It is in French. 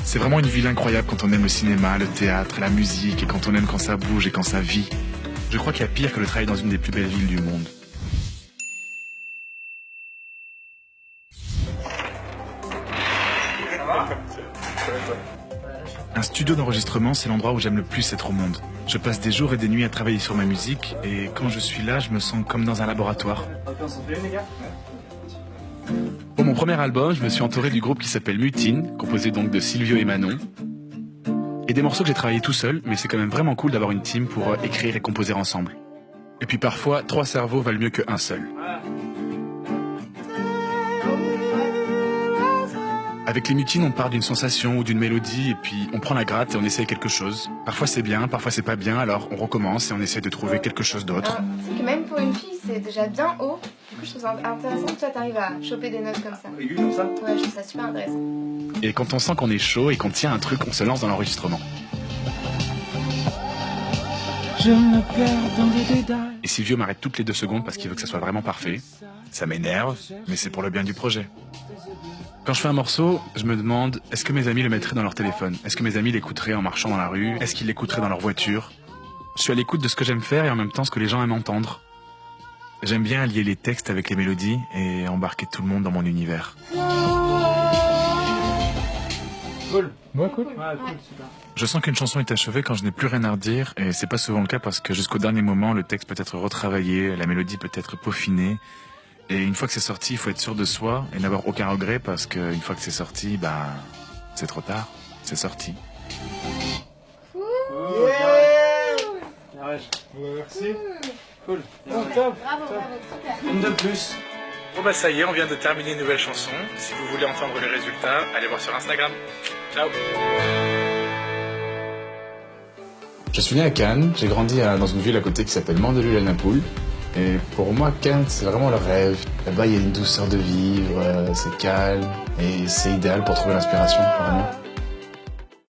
C'est vraiment une ville incroyable quand on aime le cinéma, le théâtre, la musique, et quand on aime quand ça bouge et quand ça vit. Je crois qu'il y a pire que de travailler dans une des plus belles villes du monde. Un studio d'enregistrement, c'est l'endroit où j'aime le plus être au monde. Je passe des jours et des nuits à travailler sur ma musique, et quand je suis là, je me sens comme dans un laboratoire. Pour mon premier album, je me suis entouré du groupe qui s'appelle Mutine, composé donc de Silvio et Manon. Et des morceaux que j'ai travaillé tout seul, mais c'est quand même vraiment cool d'avoir une team pour écrire et composer ensemble. Et puis parfois, 3 cerveaux valent mieux qu'un seul. Avec les mutines, on part d'une sensation ou d'une mélodie, et puis on prend la gratte et on essaye quelque chose. Parfois c'est bien, parfois c'est pas bien, alors on recommence et on essaie de trouver quelque chose d'autre. Tu sais que même pour une fille, c'est déjà bien haut. Du coup, je trouve ça intéressant que toi, t'arrives à choper des notes comme ça. Aigu comme ça? Ouais, je trouve ça super intéressant. Et quand on sent qu'on est chaud et qu'on tient un truc, on se lance dans l'enregistrement. Je me perds dans des détails. Et Silvio m'arrête toutes les 2 secondes parce qu'il veut que ça soit vraiment parfait. Ça m'énerve, mais c'est pour le bien du projet. Quand je fais un morceau, je me demande, est-ce que mes amis le mettraient dans leur téléphone? Est-ce que mes amis l'écouteraient en marchant dans la rue? Est-ce qu'ils l'écouteraient dans leur voiture? Je suis à l'écoute de ce que j'aime faire et en même temps ce que les gens aiment entendre. J'aime bien allier les textes avec les mélodies et embarquer tout le monde dans mon univers. Cool. Ouais, cool. Ouais, cool, super. Je sens qu'une chanson est achevée quand je n'ai plus rien à redire, et c'est pas souvent le cas parce que jusqu'au dernier moment, le texte peut être retravaillé, la mélodie peut être peaufinée. Et une fois que c'est sorti, il faut être sûr de soi et n'avoir aucun regret parce qu'une fois que c'est sorti, c'est trop tard. C'est sorti. Arrête. Merci. Cool. Top. Bravo, bravo, super. Une de plus. Bon ça y est, on vient de terminer une nouvelle chanson. Si vous voulez entendre les résultats, allez voir sur Instagram. Ciao. Je suis né à Cannes, j'ai grandi dans une ville à côté qui s'appelle Mandelieu-la-Napoule. Et pour moi, Cannes, c'est vraiment le rêve. Là-bas, il y a une douceur de vivre, c'est calme, et c'est idéal pour trouver l'inspiration, vraiment.